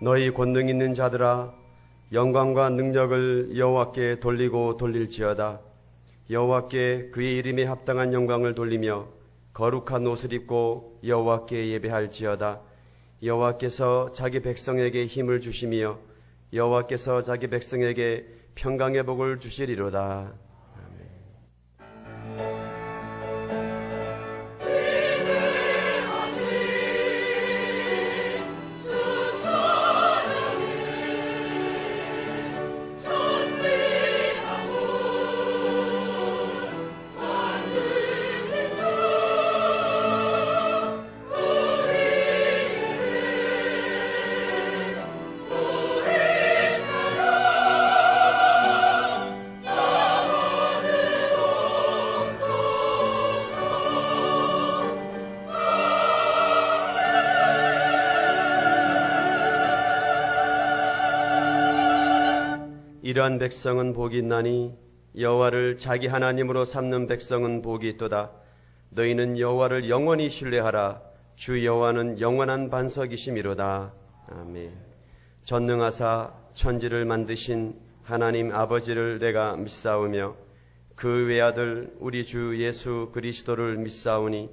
너희 권능 있는 자들아, 영광과 능력을 여호와께 돌리고 돌릴지어다. 여호와께 그의 이름에 합당한 영광을 돌리며 거룩한 옷을 입고 여호와께 예배할지어다. 여호와께서 자기 백성에게 힘을 주시며 여호와께서 자기 백성에게 평강의 복을 주시리로다. 이러한 백성은 복이 있나니 여호와를 자기 하나님으로 삼는 백성은 복이 있도다. 너희는 여호와를 영원히 신뢰하라. 주 여호와는 영원한 반석이시미로다. 아멘. 전능하사 천지를 만드신 하나님 아버지를 내가 믿사오며 그 외아들 우리 주 예수 그리스도를 믿사오니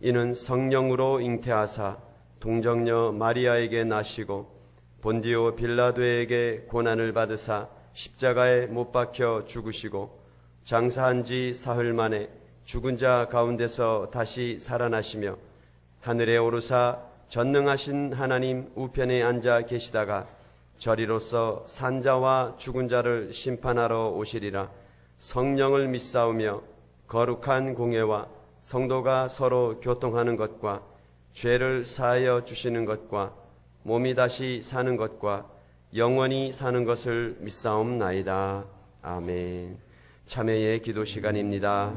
이는 성령으로 잉태하사 동정녀 마리아에게 나시고 본디오 빌라도에게 고난을 받으사 십자가에 못 박혀 죽으시고 장사한 지 사흘 만에 죽은 자 가운데서 다시 살아나시며 하늘에 오르사 전능하신 하나님 우편에 앉아 계시다가 저리로서 산자와 죽은 자를 심판하러 오시리라. 성령을 믿사오며 거룩한 공회와 성도가 서로 교통하는 것과 죄를 사하여 주시는 것과 몸이 다시 사는 것과 영원히 사는 것을 믿사옵나이다. 아멘. 참회의 기도 시간입니다.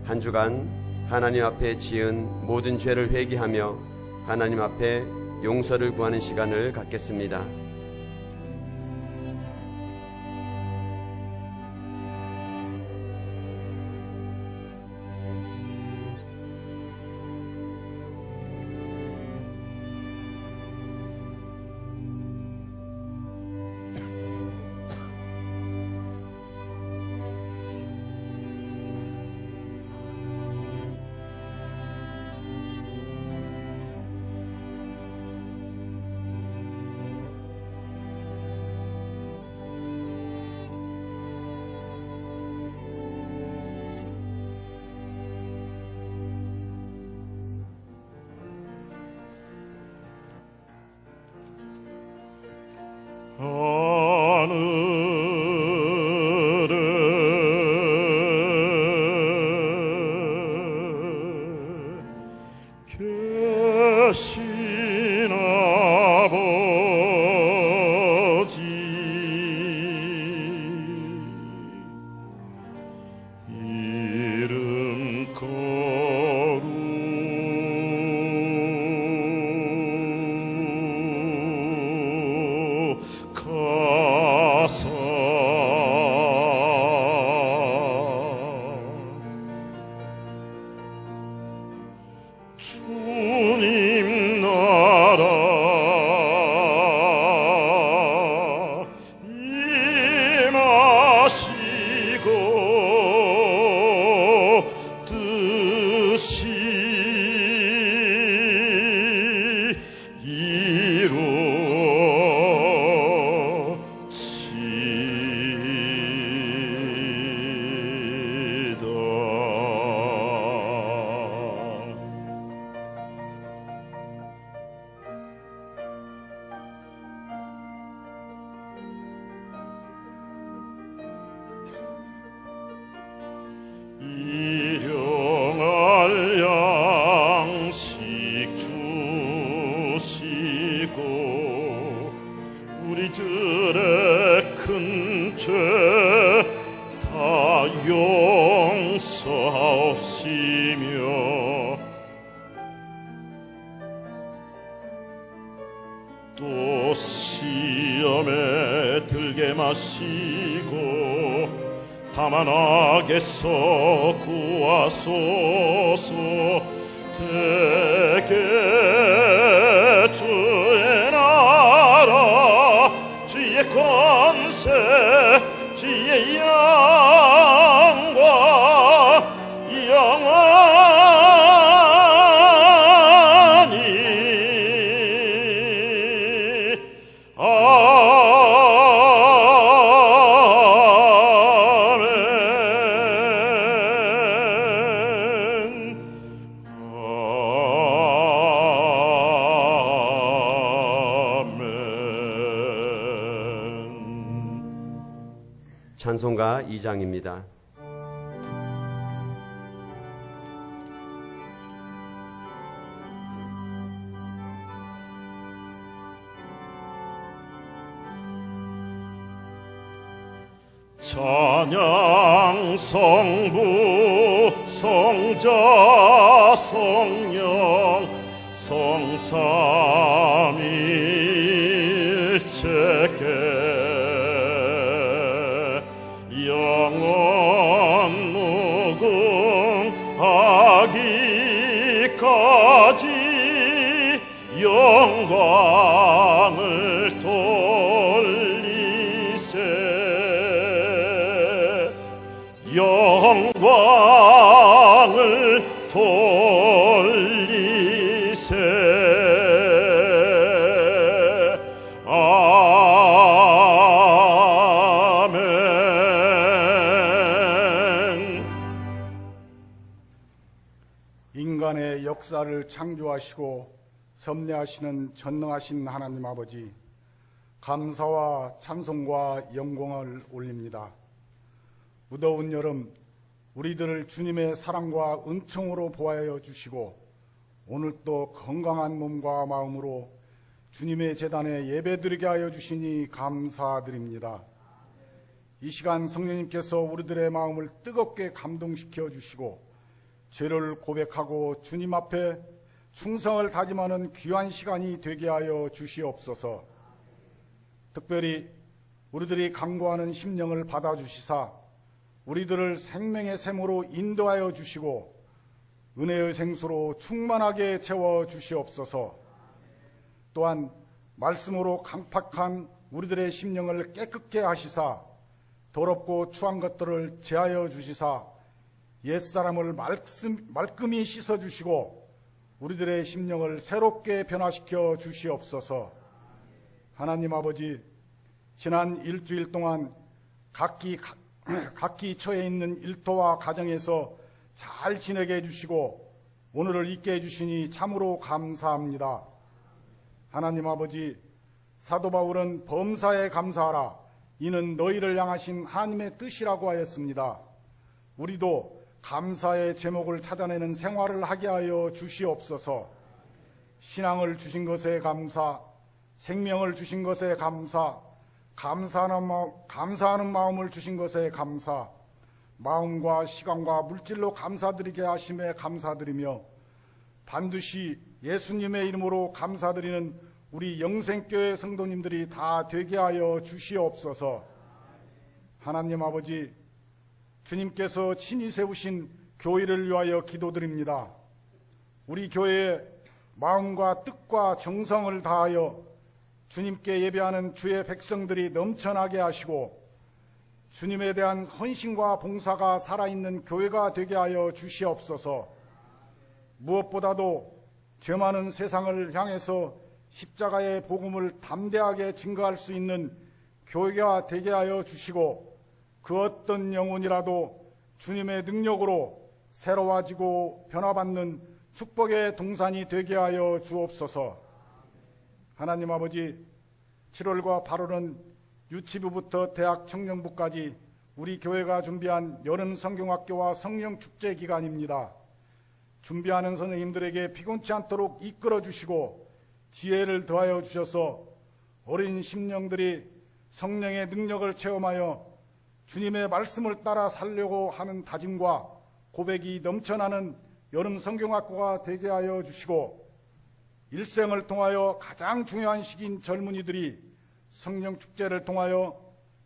한 주간 하나님 앞에 지은 모든 죄를 회개하며 하나님 앞에 용서를 구하는 시간을 갖겠습니다. 계신 아버지 이름 거룩하사 주님 나라 임하시고 뜻이 일용할 양식 주시고 우리들의 큰 죄 다 용서하옵시며 또 시험에 들게 마시고 다만 악에서 구하소서. 대개 주의 나라 지혜의 양과 영원히 찬송가 2장입니다. 찬양 성부 성자 성령 성삼일체께 영원 무궁하기까지 영광을 돌리세 영광을 돌리세 아멘. 인간의 역사를 창조하시고 섭리하시는 전능하신 하나님 아버지, 감사와 찬송과 영광을 올립니다. 무더운 여름 우리들을 주님의 사랑과 은총으로 보호하여 주시고 오늘 또 건강한 몸과 마음으로 주님의 제단에 예배드리게 하여 주시니 감사드립니다. 이 시간 성령님께서 우리들의 마음을 뜨겁게 감동시켜 주시고 죄를 고백하고 주님 앞에 충성을 다짐하는 귀한 시간이 되게 하여 주시옵소서. 특별히 우리들이 간구하는 심령을 받아주시사 우리들을 생명의 샘으로 인도하여 주시고 은혜의 생수로 충만하게 채워 주시옵소서. 또한 말씀으로 강팍한 우리들의 심령을 깨끗게 하시사 더럽고 추한 것들을 제하여 주시사 옛사람을 말끔히 씻어주시고 우리들의 심령을 새롭게 변화시켜 주시옵소서. 하나님 아버지, 지난 일주일 동안 각기 처해 있는 일터와 가정에서 잘 지내게 해주시고 오늘을 있게 해주시니 참으로 감사합니다. 하나님 아버지, 사도 바울은 범사에 감사하라, 이는 너희를 향하신 하나님의 뜻이라고 하였습니다. 우리도 감사의 제목을 찾아내는 생활을 하게 하여 주시옵소서. 신앙을 주신 것에 감사, 생명을 주신 것에 감사, 감사하는 마음을 주신 것에 감사, 마음과 시간과 물질로 감사드리게 하심에 감사드리며 반드시 예수님의 이름으로 감사드리는 우리 영생교회 성도님들이 다 되게 하여 주시옵소서. 하나님 아버지, 주님께서 친히 세우신 교회를 위하여 기도드립니다. 우리 교회의 마음과 뜻과 정성을 다하여 주님께 예배하는 주의 백성들이 넘쳐나게 하시고 주님에 대한 헌신과 봉사가 살아있는 교회가 되게 하여 주시옵소서. 무엇보다도 죄 많은 세상을 향해서 십자가의 복음을 담대하게 증거할 수 있는 교회가 되게 하여 주시고 그 어떤 영혼이라도 주님의 능력으로 새로워지고 변화받는 축복의 동산이 되게 하여 주옵소서. 하나님 아버지, 7월과 8월은 유치부부터 대학 청년부까지 우리 교회가 준비한 여름 성경학교와 성령축제 기간입니다. 준비하는 선생님들에게 피곤치 않도록 이끌어 주시고 지혜를 더하여 주셔서 어린 심령들이 성령의 능력을 체험하여 주님의 말씀을 따라 살려고 하는 다짐과 고백이 넘쳐나는 여름 성경학교가 되게 하여 주시고 일생을 통하여 가장 중요한 시기인 젊은이들이 성령축제를 통하여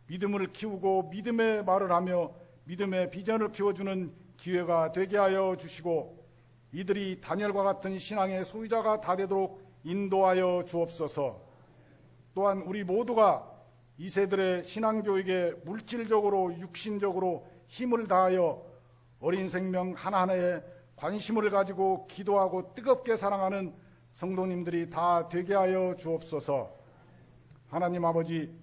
믿음을 키우고 믿음의 말을 하며 믿음의 비전을 키워주는 기회가 되게 하여 주시고 이들이 다니엘과 같은 신앙의 소유자가 다 되도록 인도하여 주옵소서. 또한 우리 모두가 2세들의 신앙교육에 물질적으로 육신적으로 힘을 다하여 어린 생명 하나하나에 관심을 가지고 기도하고 뜨겁게 사랑하는 성도님들이 다 되게 하여 주옵소서. 하나님 아버지,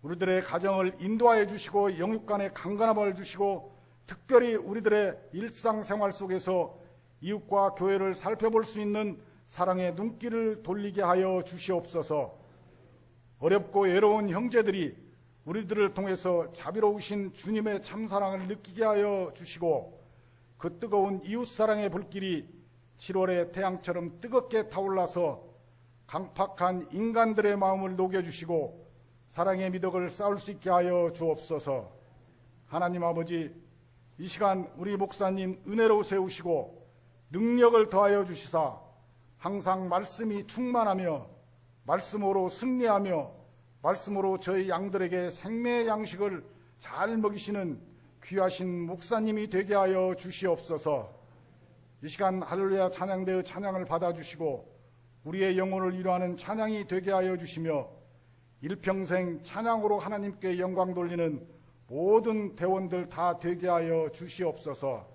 우리들의 가정을 인도하여 주시고 영육간의 강건함을 주시고 특별히 우리들의 일상생활 속에서 이웃과 교회를 살펴볼 수 있는 사랑의 눈길을 돌리게 하여 주시옵소서. 어렵고 외로운 형제들이 우리들을 통해서 자비로우신 주님의 참사랑을 느끼게 하여 주시고 그 뜨거운 이웃사랑의 불길이 7월의 태양처럼 뜨겁게 타올라서 강팍한 인간들의 마음을 녹여주시고 사랑의 미덕을 쌓을 수 있게 하여 주옵소서. 하나님 아버지, 이 시간 우리 목사님 은혜로 세우시고 능력을 더하여 주시사 항상 말씀이 충만하며 말씀으로 승리하며 말씀으로 저희 양들에게 생명의 양식을 잘 먹이시는 귀하신 목사님이 되게 하여 주시옵소서. 이 시간 할렐루야 찬양대의 찬양을 받아주시고 우리의 영혼을 위로하는 찬양이 되게 하여 주시며 일평생 찬양으로 하나님께 영광 돌리는 모든 대원들 다 되게 하여 주시옵소서.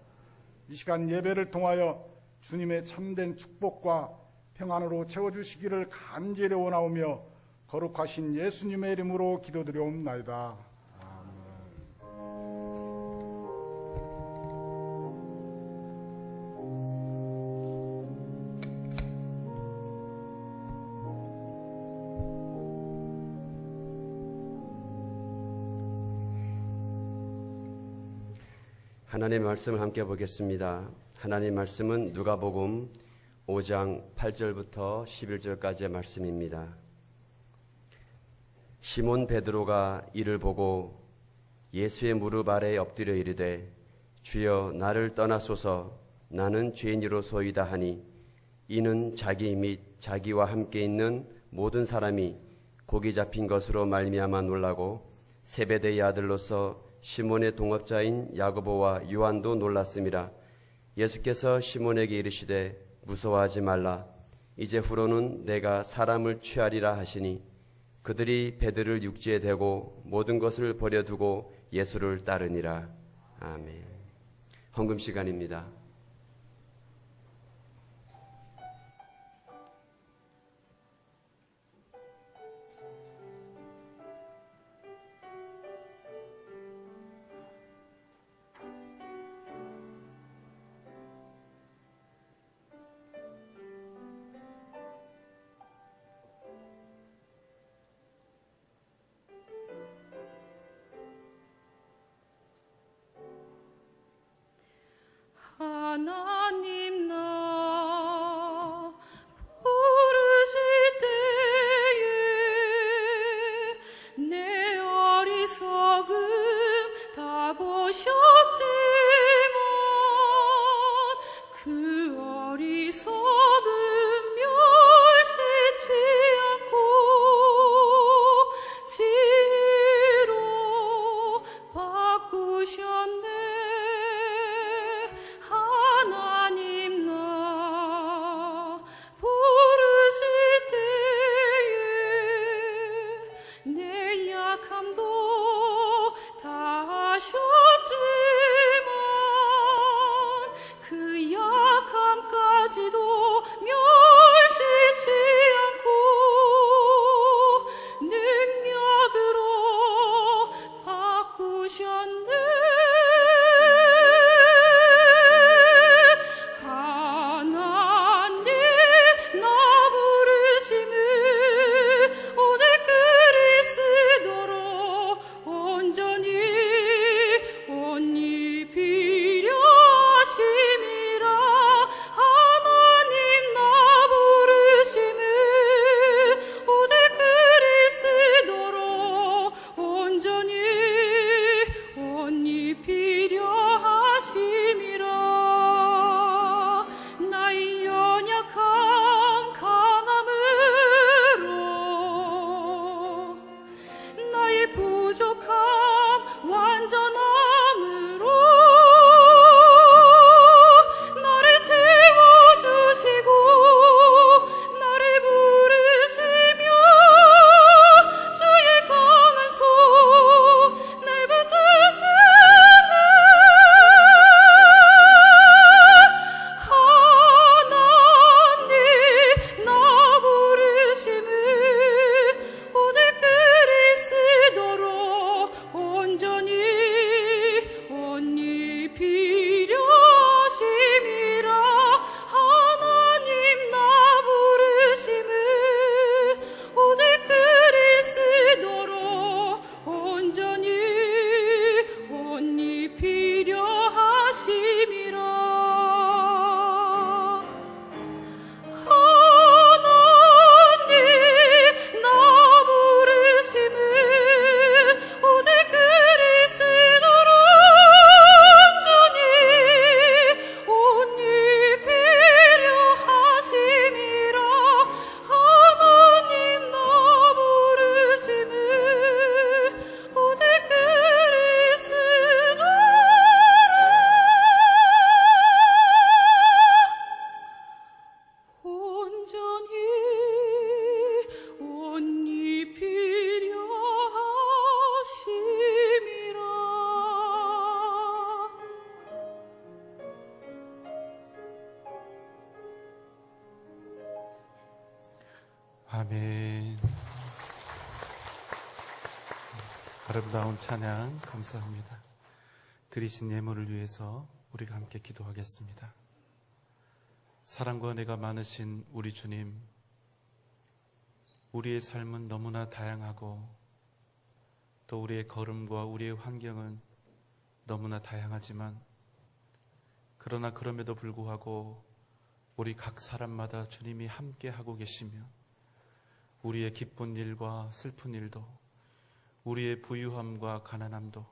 이 시간 예배를 통하여 주님의 참된 축복과 평안으로 채워주시기를 간절히 원하오며 거룩하신 예수님의 이름으로 기도드려옵나이다. 하나님의 말씀을 함께 보겠습니다. 하나님의 말씀은 누가복음 5장 8절부터 11절까지의 말씀입니다. 시몬 베드로가 이를 보고 예수의 무릎 아래에 엎드려 이르되 주여 나를 떠나소서 나는 죄인이로소이다 하니 이는 자기 및 자기와 함께 있는 모든 사람이 고기 잡힌 것으로 말미암아 놀라고 세베대의 아들로서 시몬의 동업자인 야고보와 요한도 놀랐음이라. 예수께서 시몬에게 이르시되 무서워하지 말라. 이제 후로는 내가 사람을 취하리라 하시니 그들이 배들을 육지에 대고 모든 것을 버려두고 예수를 따르니라. 아멘. 헌금 시간입니다. 하나님 나 부르실 때에 내 어리석음 다 보셨지만 그 어리석음 멸시치 않고 지혜로 바꾸셨네. 하나 아멘. 아름다운 찬양 감사합니다. 드리신 예물을 위해서 우리가 함께 기도하겠습니다. 사랑과 은혜가 많으신 우리 주님, 우리의 삶은 너무나 다양하고 또 우리의 걸음과 우리의 환경은 너무나 다양하지만 그러나 그럼에도 불구하고 우리 각 사람마다 주님이 함께 하고 계시며 우리의 기쁜 일과 슬픈 일도 우리의 부유함과 가난함도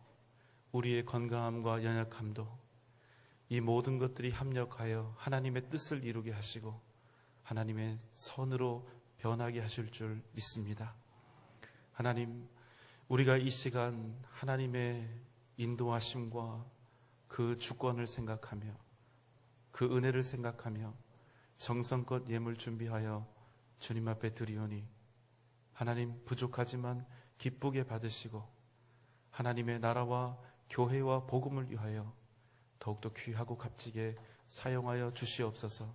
우리의 건강함과 연약함도 이 모든 것들이 합력하여 하나님의 뜻을 이루게 하시고 하나님의 선으로 변하게 하실 줄 믿습니다. 하나님, 우리가 이 시간 하나님의 인도하심과 그 주권을 생각하며 그 은혜를 생각하며 정성껏 예물 준비하여 주님 앞에 드리오니 하나님, 부족하지만 기쁘게 받으시고 하나님의 나라와 교회와 복음을 위하여 더욱더 귀하고 값지게 사용하여 주시옵소서.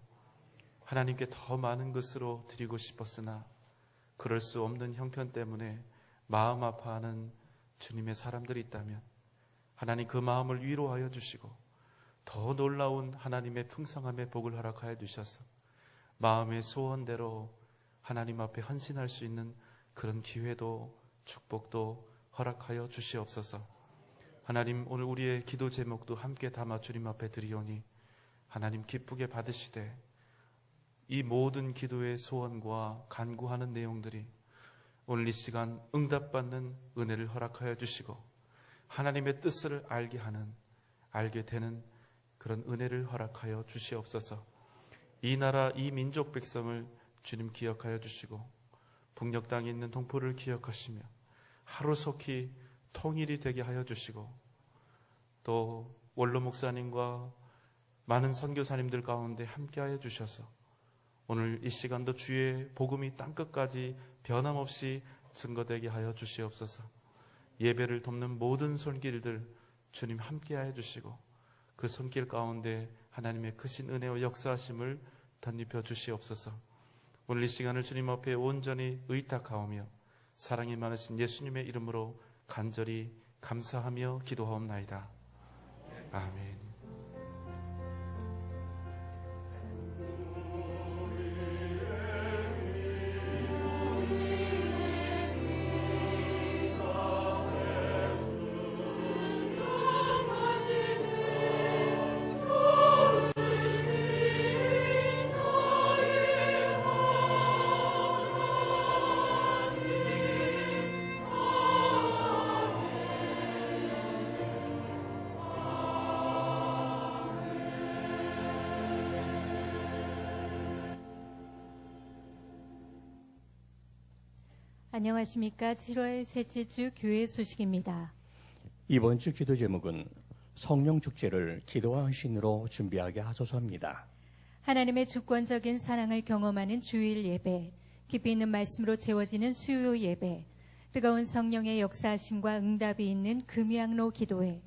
하나님께 더 많은 것으로 드리고 싶었으나 그럴 수 없는 형편 때문에 마음 아파하는 주님의 사람들이 있다면 하나님 그 마음을 위로하여 주시고 더 놀라운 하나님의 풍성함의 복을 허락하여 주셔서 마음의 소원대로 하나님 앞에 헌신할 수 있는 그런 기회도 축복도 허락하여 주시옵소서. 하나님, 오늘 우리의 기도 제목도 함께 담아 주님 앞에 드리오니 하나님 기쁘게 받으시되 이 모든 기도의 소원과 간구하는 내용들이 오늘 이 시간 응답받는 은혜를 허락하여 주시고 하나님의 뜻을 알게 되는 그런 은혜를 허락하여 주시옵소서. 이 나라 이 민족 백성을 주님 기억하여 주시고 북녘 땅에 있는 동포를 기억하시며 하루속히 통일이 되게 하여 주시고 또 원로 목사님과 많은 선교사님들 가운데 함께하여 주셔서 오늘 이 시간도 주의 복음이 땅끝까지 변함없이 증거되게 하여 주시옵소서. 예배를 돕는 모든 손길들 주님 함께하여 주시고 그 손길 가운데 하나님의 크신 은혜와 역사하심을 덧입혀 주시옵소서. 오늘 이 시간을 주님 앞에 온전히 의탁하오며 사랑이 많으신 예수님의 이름으로 간절히 감사하며 기도하옵나이다. 아멘. 안녕하십니까. 7월 셋째 주 교회 소식입니다. 이번 주 기도 제목은 성령 축제를 기도와 헌신으로 준비하게 하소서입니다. 하나님의 주권적인 사랑을 경험하는 주일 예배, 깊이 있는 말씀으로 채워지는 수요 예배, 뜨거운 성령의 역사하심과 응답이 있는 금양로 기도회,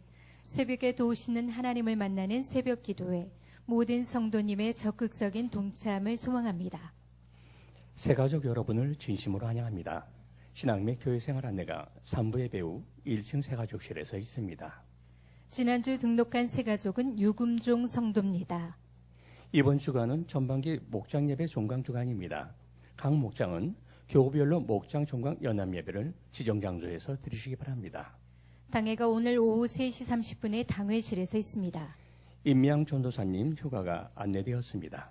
새벽에 도우시는 하나님을 만나는 새벽 기도회, 모든 성도님의 적극적인 동참을 소망합니다. 새가족 여러분을 진심으로 환영합니다. 신앙 및 교회생활 안내가 3부 예배 후 1층 새가족실에서 있습니다. 지난주 등록한 새가족은 유금종 성도입니다. 이번 주간은 전반기 목장 예배 종강 주간입니다. 각 목장은 교구별로 목장 종강 연합 예배를 지정 장소에서 드리시기 바랍니다. 당회가 오늘 오후 3시 30분에 당회실에서 있습니다. 임미양 전도사님 휴가가 안내되었습니다.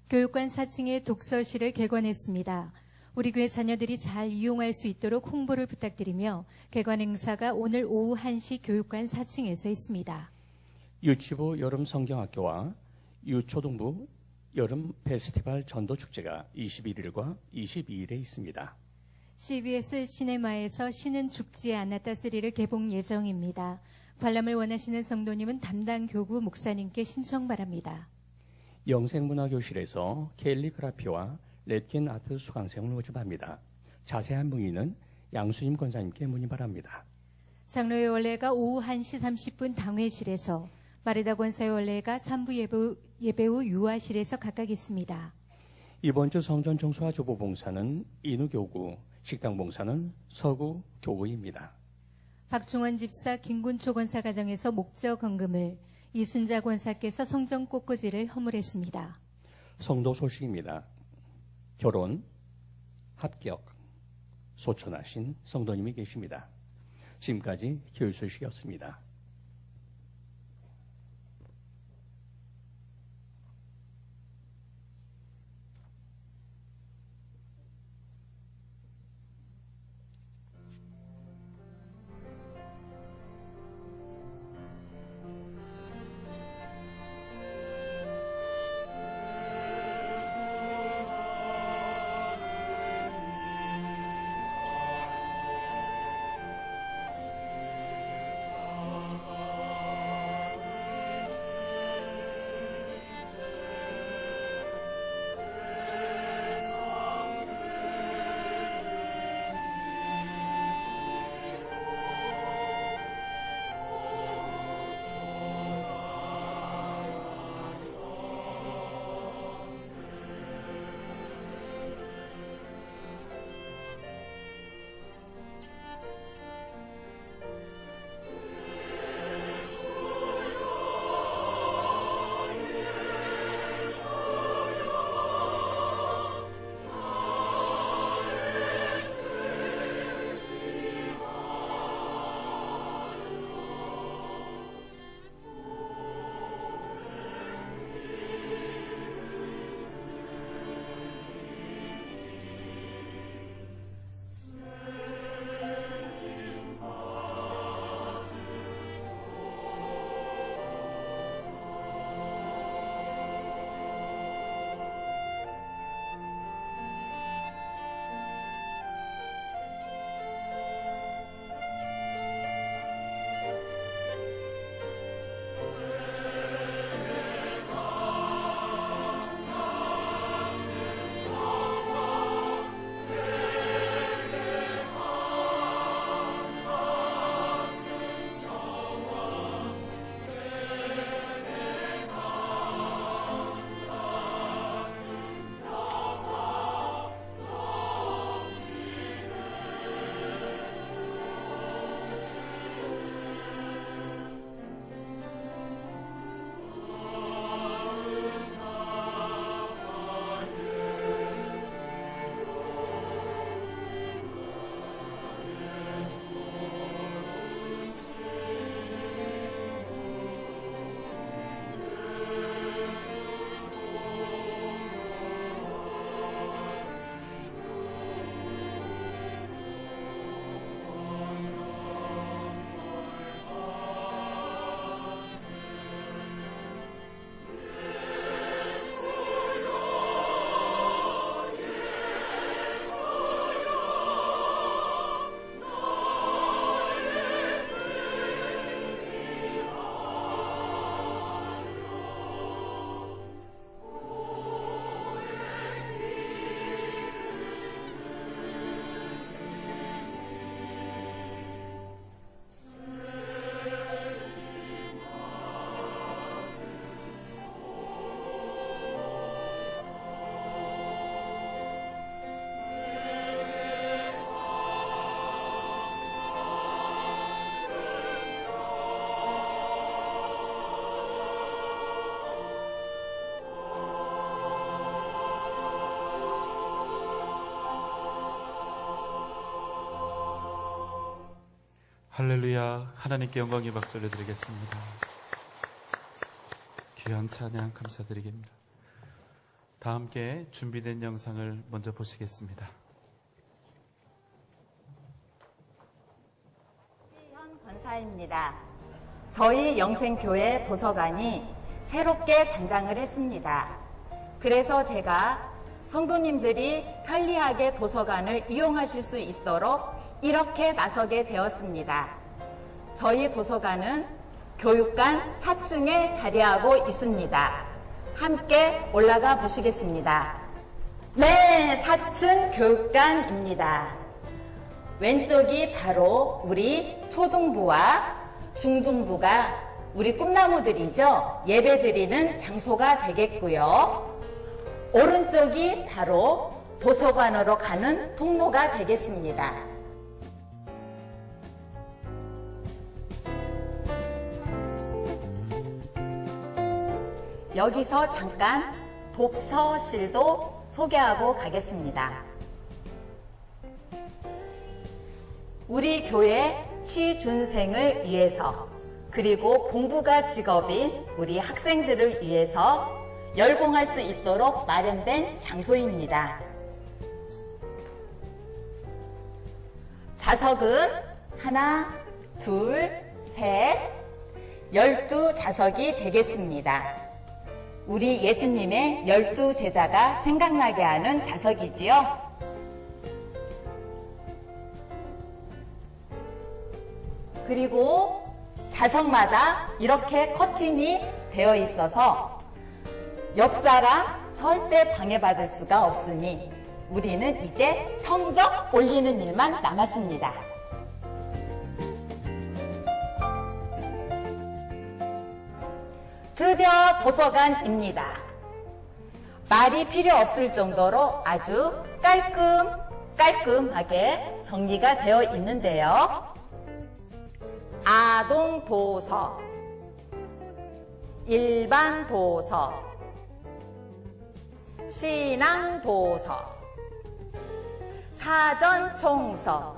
교육관 4층에 독서실을 개관했습니다. 우리 교회 자녀들이 잘 이용할 수 있도록 홍보를 부탁드리며 개관 행사가 오늘 오후 1시 교육관 4층에서 있습니다. 유치부 여름 성경학교와 유초등부 여름 페스티벌 전도축제가 21일과 22일에 있습니다. CBS 시네마에서 신은 죽지 않았다 3를 개봉 예정입니다. 관람을 원하시는 성도님은 담당 교구 목사님께 신청 바랍니다. 영생문화교실에서 캘리그라피와 렛킨 아트 수강생을 모집합니다. 자세한 문의는 양수임 권사님께 문의 바랍니다. 장로의 원래가 오후 1시 30분 당회실에서, 마르다 권사의 원래가 3부 예배 후 유아실에서 각각 있습니다. 이번 주 성전 청소와 주보 봉사는 인후교구, 식당 봉사는 서구교구입니다. 박중원 집사, 김군초 권사 가정에서 목적 헌금을, 이순자 권사께서 성전 꽃꽂이를 허물했습니다. 성도 소식입니다. 결혼, 합격, 소천하신 성도님이 계십니다. 지금까지 교육 소식이었습니다. 할렐루야. 하나님께 영광의 박수를 드리겠습니다. 귀한 찬양 감사드리겠습니다. 다 함께 준비된 영상을 먼저 보시겠습니다. 시현 권사입니다. 저희 영생교회 도서관이 새롭게 단장을 했습니다. 그래서 제가 성도님들이 편리하게 도서관을 이용하실 수 있도록 이렇게 나서게 되었습니다. 저희 도서관은 교육관 4층에 자리하고 있습니다. 함께 올라가 보시겠습니다. 네, 4층 교육관입니다. 왼쪽이 바로 우리 초등부와 중등부가 우리 꿈나무들이죠. 예배드리는 장소가 되겠고요. 오른쪽이 바로 도서관으로 가는 통로가 되겠습니다. 여기서 잠깐 독서실도 소개하고 가겠습니다. 우리 교회 취준생을 위해서 그리고 공부가 직업인 우리 학생들을 위해서 열공할 수 있도록 마련된 장소입니다. 좌석은 하나, 둘, 셋, 12좌석이 되겠습니다. 우리 예수님의 12제자가 생각나게 하는 좌석이지요. 그리고 좌석마다 이렇게 커튼이 되어 있어서 옆사람 절대 방해받을 수가 없으니 우리는 이제 성적 올리는 일만 남았습니다. 드디어 도서관입니다. 말이 필요 없을 정도로 아주 깔끔하게 정리가 되어 있는데요. 아동 도서, 일반 도서, 신앙 도서, 사전 총서,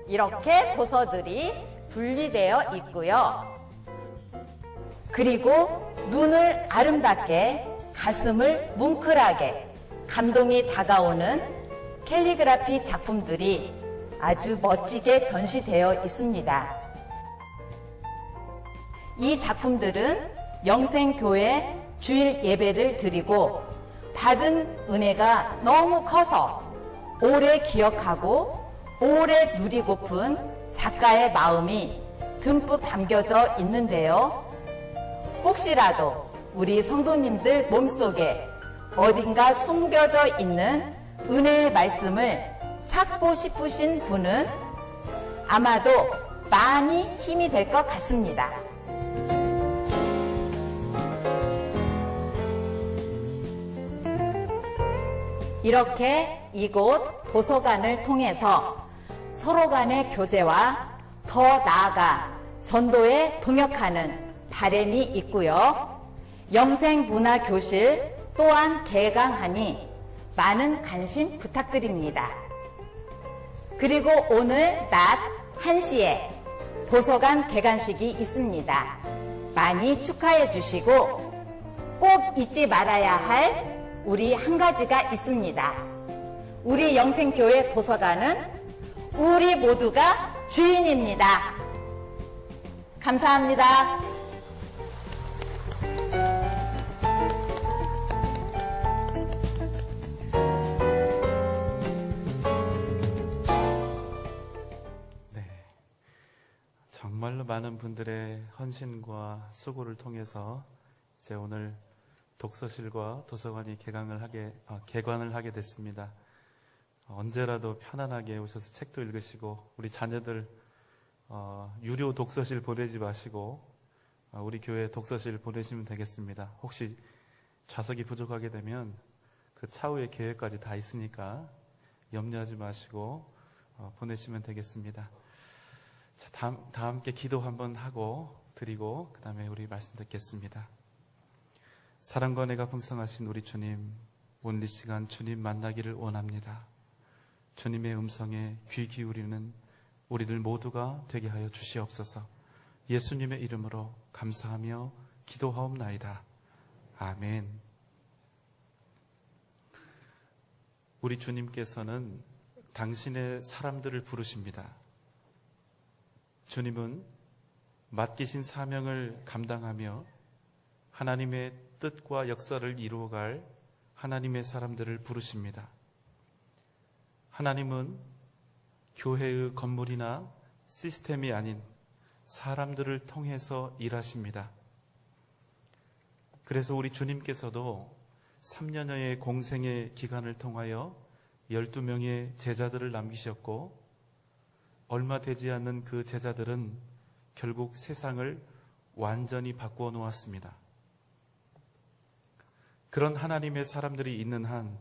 이렇게 도서들이 분리되어 있고요. 그리고 눈을 아름답게, 가슴을 뭉클하게 감동이 다가오는 캘리그라피 작품들이 아주 멋지게 전시되어 있습니다. 이 작품들은 영생교회 주일 예배를 드리고 받은 은혜가 너무 커서 오래 기억하고 오래 누리고픈 작가의 마음이 듬뿍 담겨져 있는데요. 혹시라도 우리 성도님들 몸속에 어딘가 숨겨져 있는 은혜의 말씀을 찾고 싶으신 분은 아마도 많이 힘이 될 것 같습니다. 이렇게 이곳 도서관을 통해서 서로 간의 교제와 더 나아가 전도에 동역하는 바람이 있고요. 영생문화교실 또한 개강하니 많은 관심 부탁드립니다. 그리고 오늘 낮 1시에 도서관 개관식이 있습니다. 많이 축하해 주시고 꼭 잊지 말아야 할 우리 한 가지가 있습니다. 우리 영생교회 도서관은 우리 모두가 주인입니다. 감사합니다. 정말로 많은 분들의 헌신과 수고를 통해서 이제 오늘 독서실과 도서관이 개관을 하게 됐습니다. 언제라도 편안하게 오셔서 책도 읽으시고 우리 자녀들 유료 독서실 보내지 마시고 우리 교회 독서실 보내시면 되겠습니다. 혹시 좌석이 부족하게 되면 그 차후의 계획까지 다 있으니까 염려하지 마시고 보내시면 되겠습니다. 자, 다 함께 기도 한번 하고 드리고 그 다음에 우리 말씀 듣겠습니다. 사랑과 은혜가 풍성하신 우리 주님, 오늘 이 시간 주님 만나기를 원합니다. 주님의 음성에 귀 기울이는 우리들 모두가 되게 하여 주시옵소서. 예수님의 이름으로 감사하며 기도하옵나이다. 아멘. 우리 주님께서는 당신의 사람들을 부르십니다. 주님은 맡기신 사명을 감당하며 하나님의 뜻과 역사를 이루어갈 하나님의 사람들을 부르십니다. 하나님은 교회의 건물이나 시스템이 아닌 사람들을 통해서 일하십니다. 그래서 우리 주님께서도 3년여의 공생의 기간을 통하여 12명의 제자들을 남기셨고 얼마 되지 않는 그 제자들은 결국 세상을 완전히 바꾸어 놓았습니다. 그런 하나님의 사람들이 있는 한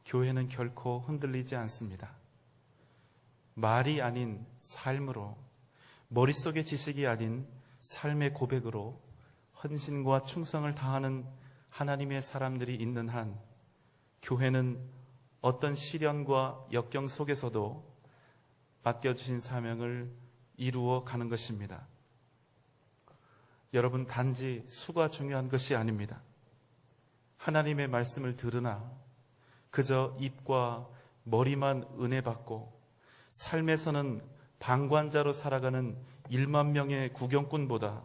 교회는 결코 흔들리지 않습니다. 말이 아닌 삶으로, 머릿속의 지식이 아닌 삶의 고백으로 헌신과 충성을 다하는 하나님의 사람들이 있는 한 교회는 어떤 시련과 역경 속에서도 맡겨주신 사명을 이루어 가는 것입니다. 여러분, 단지 수가 중요한 것이 아닙니다. 하나님의 말씀을 들으나 그저 입과 머리만 은혜 받고 삶에서는 방관자로 살아가는 1만 명의 구경꾼보다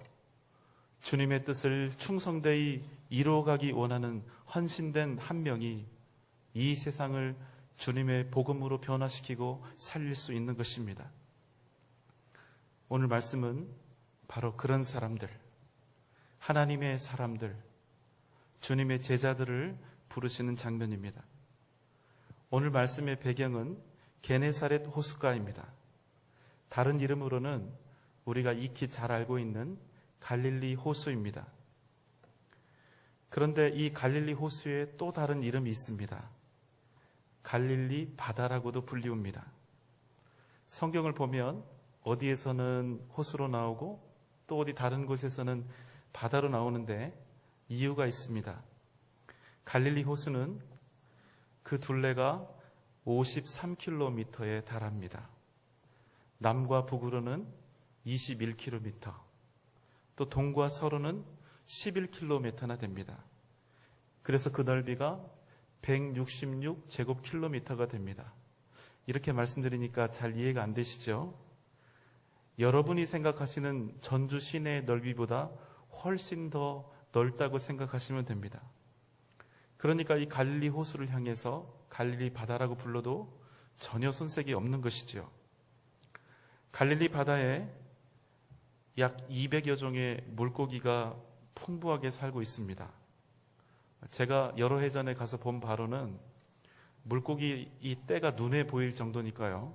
주님의 뜻을 충성되이 이루어가기 원하는 헌신된 한 명이 이 세상을 주님의 복음으로 변화시키고 살릴 수 있는 것입니다. 오늘 말씀은 바로 그런 사람들, 하나님의 사람들, 주님의 제자들을 부르시는 장면입니다. 오늘 말씀의 배경은 게네사렛 호숫가입니다. 다른 이름으로는 우리가 익히 잘 알고 있는 갈릴리 호수입니다. 그런데 이 갈릴리 호수에 또 다른 이름이 있습니다. 갈릴리 바다라고도 불리웁니다. 성경을 보면 어디에서는 호수로 나오고 또 어디 다른 곳에서는 바다로 나오는데 이유가 있습니다. 갈릴리 호수는 그 둘레가 53km에 달합니다. 남과 북으로는 21km, 또 동과 서로는 11km나 됩니다. 그래서 그 넓이가 166제곱킬로미터가 됩니다. 이렇게 말씀드리니까 잘 이해가 안 되시죠? 여러분이 생각하시는 전주 시내의 넓이보다 훨씬 더 넓다고 생각하시면 됩니다. 그러니까 이 갈릴리 호수를 향해서 갈릴리 바다라고 불러도 전혀 손색이 없는 것이죠. 갈릴리 바다에 약 200여 종의 물고기가 풍부하게 살고 있습니다. 제가 여러 해 전에 가서 본 바로는 물고기 이 떼가 눈에 보일 정도니까요.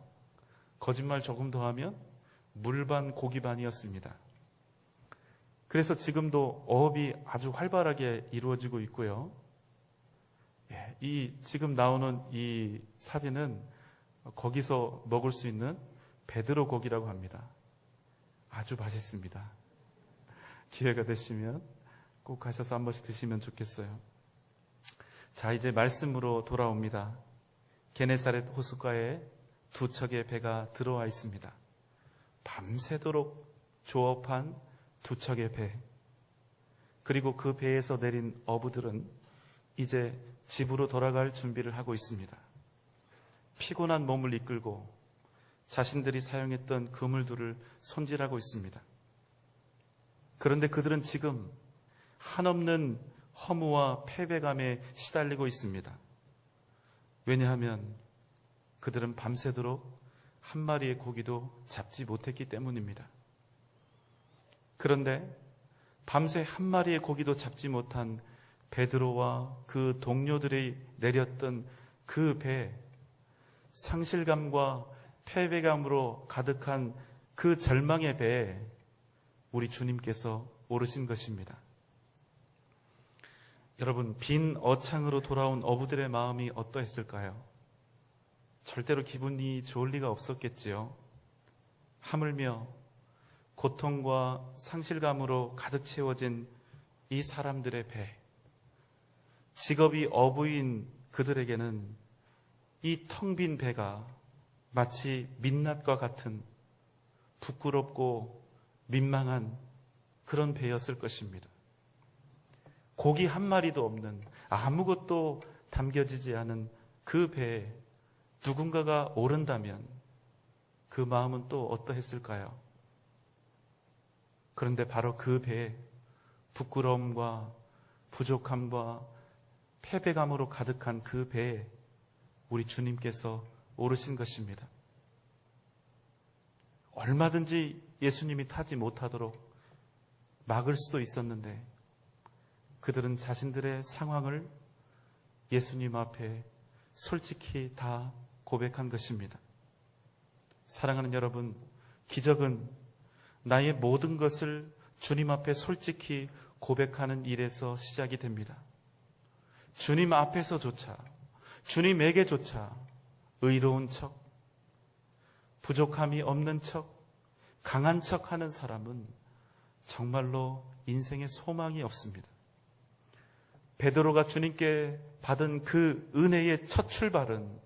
거짓말 조금 더 하면 물반 고기반이었습니다. 그래서 지금도 어업이 아주 활발하게 이루어지고 있고요. 이 지금 나오는 이 사진은 거기서 먹을 수 있는 베드로 고기라고 합니다. 아주 맛있습니다. 기회가 되시면 꼭 가셔서 한 번씩 드시면 좋겠어요. 자, 이제 말씀으로 돌아옵니다. 게네사렛 호숫가에 두 척의 배가 들어와 있습니다. 밤새도록 조업한 두 척의 배. 그리고 그 배에서 내린 어부들은 이제 집으로 돌아갈 준비를 하고 있습니다. 피곤한 몸을 이끌고 자신들이 사용했던 그물들을 손질하고 있습니다. 그런데 그들은 지금 한없는 허무와 패배감에 시달리고 있습니다. 왜냐하면 그들은 밤새도록 한 마리의 고기도 잡지 못했기 때문입니다. 그런데 밤새 한 마리의 고기도 잡지 못한 베드로와 그 동료들이 내렸던 그 배, 상실감과 패배감으로 가득한 그 절망의 배에 우리 주님께서 오르신 것입니다. 여러분, 빈 어창으로 돌아온 어부들의 마음이 어떠했을까요? 절대로 기분이 좋을 리가 없었겠지요. 하물며 고통과 상실감으로 가득 채워진 이 사람들의 배, 직업이 어부인 그들에게는 이 텅 빈 배가 마치 민낯과 같은 부끄럽고 민망한 그런 배였을 것입니다. 고기 한 마리도 없는, 아무것도 담겨지지 않은 그 배에 누군가가 오른다면 그 마음은 또 어떠했을까요? 그런데 바로 그 배에 부끄러움과 부족함과 패배감으로 가득한 그 배에 우리 주님께서 오르신 것입니다. 얼마든지 예수님이 타지 못하도록 막을 수도 있었는데 그들은 자신들의 상황을 예수님 앞에 솔직히 다 고백한 것입니다. 사랑하는 여러분, 기적은 나의 모든 것을 주님 앞에 솔직히 고백하는 일에서 시작이 됩니다. 주님 앞에서조차, 주님에게조차 의로운 척, 부족함이 없는 척, 강한 척 하는 사람은 정말로 인생에 소망이 없습니다. 베드로가 주님께 받은 그 은혜의 첫 출발은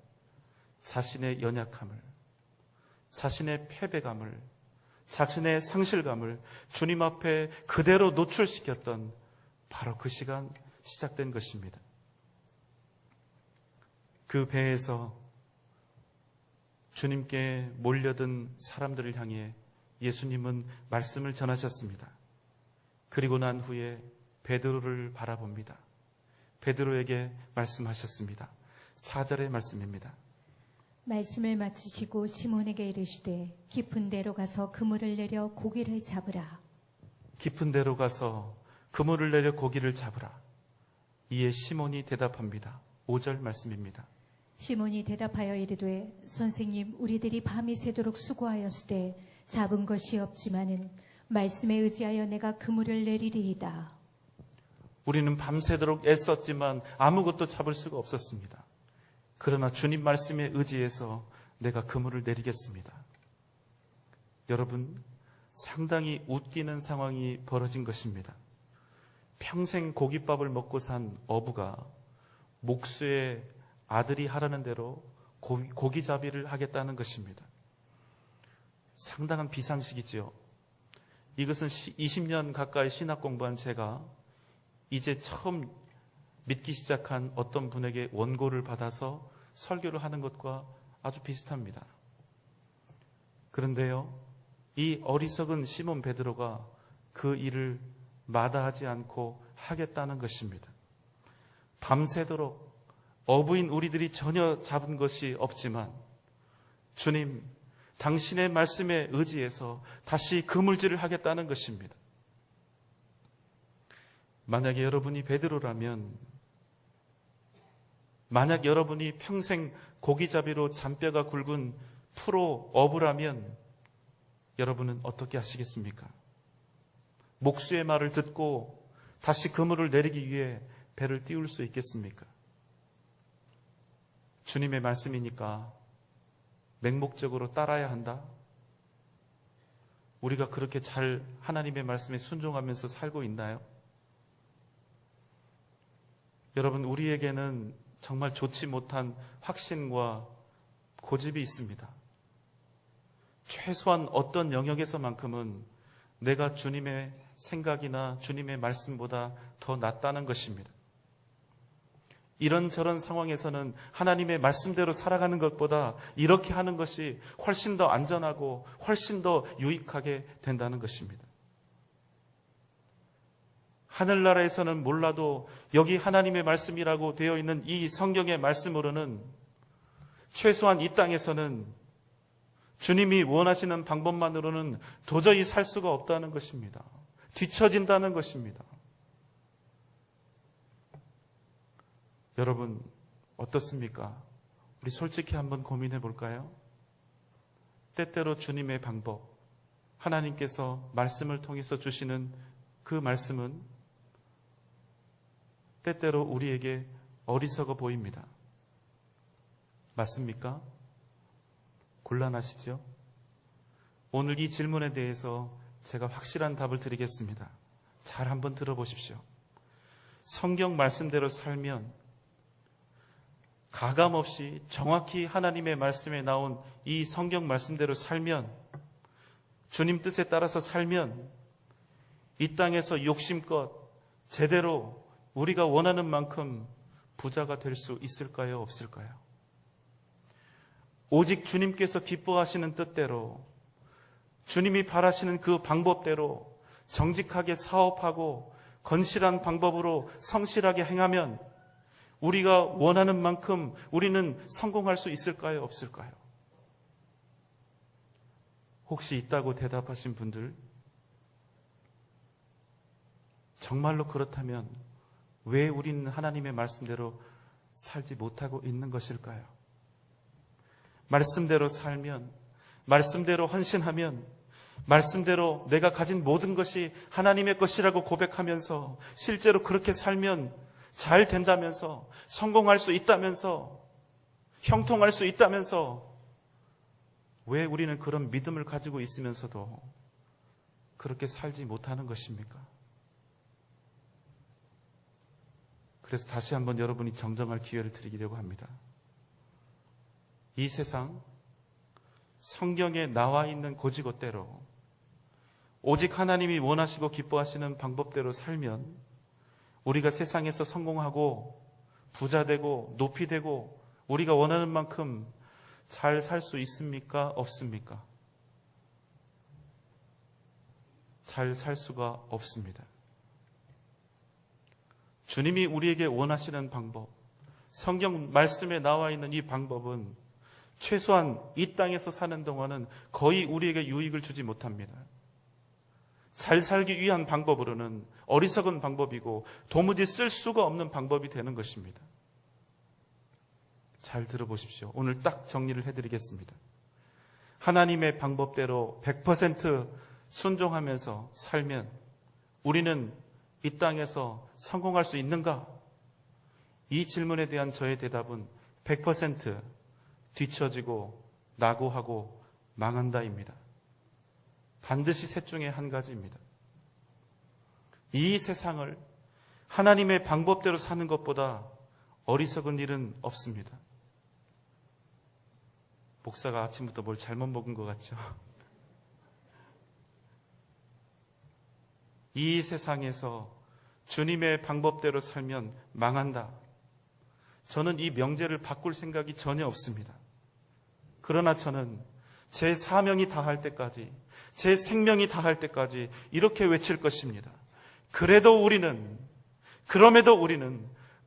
자신의 연약함을, 자신의 패배감을, 자신의 상실감을 주님 앞에 그대로 노출시켰던 바로 그 시간 시작된 것입니다. 그 배에서 주님께 몰려든 사람들을 향해 예수님은 말씀을 전하셨습니다. 그리고 난 후에 베드로를 바라봅니다. 베드로에게 말씀하셨습니다. 4절의 말씀입니다. 말씀을 마치시고 시몬에게 이르시되 깊은 데로 가서 그물을 내려 고기를 잡으라. 깊은 데로 가서 그물을 내려 고기를 잡으라. 이에 시몬이 대답합니다. 5절 말씀입니다. 시몬이 대답하여 이르되 선생님 우리들이 밤이 새도록 수고하였으되 잡은 것이 없지만은 말씀에 의지하여 내가 그물을 내리리이다. 우리는 밤새도록 애썼지만 아무것도 잡을 수가 없었습니다. 그러나 주님 말씀에 의지해서 내가 그물을 내리겠습니다. 여러분, 상당히 웃기는 상황이 벌어진 것입니다. 평생 고깃밥을 먹고 산 어부가 목수의 아들이 하라는 대로 고기잡이를 하겠다는 것입니다. 상당한 비상식이지요. 이것은 20년 가까이 신학 공부한 제가 이제 처음 믿기 시작한 어떤 분에게 원고를 받아서 설교를 하는 것과 아주 비슷합니다. 그런데요, 이 어리석은 시몬 베드로가 그 일을 마다하지 않고 하겠다는 것입니다. 밤새도록 어부인 우리들이 전혀 잡은 것이 없지만 주님, 당신의 말씀에 의지해서 다시 그물질을 하겠다는 것입니다. 만약에 여러분이 베드로라면, 만약 여러분이 평생 고기잡이로 잔뼈가 굵은 프로 어부라면 여러분은 어떻게 하시겠습니까? 목수의 말을 듣고 다시 그물을 내리기 위해 배를 띄울 수 있겠습니까? 주님의 말씀이니까 맹목적으로 따라야 한다? 우리가 그렇게 잘 하나님의 말씀에 순종하면서 살고 있나요? 여러분, 우리에게는 정말 좋지 못한 확신과 고집이 있습니다. 최소한 어떤 영역에서만큼은 내가 주님의 생각이나 주님의 말씀보다 더 낫다는 것입니다. 이런저런 상황에서는 하나님의 말씀대로 살아가는 것보다 이렇게 하는 것이 훨씬 더 안전하고 훨씬 더 유익하게 된다는 것입니다. 하늘나라에서는 몰라도 여기 하나님의 말씀이라고 되어 있는 이 성경의 말씀으로는 최소한 이 땅에서는 주님이 원하시는 방법만으로는 도저히 살 수가 없다는 것입니다. 뒤처진다는 것입니다. 여러분, 어떻습니까? 우리 솔직히 한번 고민해 볼까요? 때때로 주님의 방법, 하나님께서 말씀을 통해서 주시는 그 말씀은 때때로 우리에게 어리석어 보입니다. 맞습니까? 곤란하시죠? 오늘 이 질문에 대해서 제가 확실한 답을 드리겠습니다. 잘 한번 들어보십시오. 성경 말씀대로 살면, 가감없이 정확히 하나님의 말씀에 나온 이 성경 말씀대로 살면, 주님 뜻에 따라서 살면 이 땅에서 욕심껏 제대로 우리가 원하는 만큼 부자가 될 수 있을까요? 없을까요? 오직 주님께서 기뻐하시는 뜻대로, 주님이 바라시는 그 방법대로 정직하게 사업하고 건실한 방법으로 성실하게 행하면 우리가 원하는 만큼 우리는 성공할 수 있을까요? 없을까요? 혹시 있다고 대답하신 분들, 정말로 그렇다면 왜 우리는 하나님의 말씀대로 살지 못하고 있는 것일까요? 말씀대로 살면, 말씀대로 헌신하면, 말씀대로 내가 가진 모든 것이 하나님의 것이라고 고백하면서 실제로 그렇게 살면 잘 된다면서, 성공할 수 있다면서, 형통할 수 있다면서, 왜 우리는 그런 믿음을 가지고 있으면서도 그렇게 살지 못하는 것입니까? 그래서 다시 한번 여러분이 정정할 기회를 드리려고 합니다. 이 세상, 성경에 나와 있는 고지고대로 오직 하나님이 원하시고 기뻐하시는 방법대로 살면 우리가 세상에서 성공하고 부자 되고 높이 되고 우리가 원하는 만큼 잘 살 수 있습니까? 없습니까? 잘 살 수가 없습니다. 주님이 우리에게 원하시는 방법, 성경 말씀에 나와 있는 이 방법은 최소한 이 땅에서 사는 동안은 거의 우리에게 유익을 주지 못합니다. 잘 살기 위한 방법으로는 어리석은 방법이고 도무지 쓸 수가 없는 방법이 되는 것입니다. 잘 들어보십시오. 오늘 딱 정리를 해드리겠습니다. 하나님의 방법대로 100% 순종하면서 살면 우리는 이 땅에서 성공할 수 있는가? 이 질문에 대한 저의 대답은 100% 뒤처지고 낙오하고 망한다입니다. 반드시 셋 중에 한 가지입니다. 이 세상을 하나님의 방법대로 사는 것보다 어리석은 일은 없습니다. 목사가 아침부터 뭘 잘못 먹은 것 같죠? 이 세상에서 주님의 방법대로 살면 망한다. 저는 이 명제를 바꿀 생각이 전혀 없습니다. 그러나 저는 제 사명이 다할 때까지, 제 생명이 다할 때까지 이렇게 외칠 것입니다. 그럼에도 우리는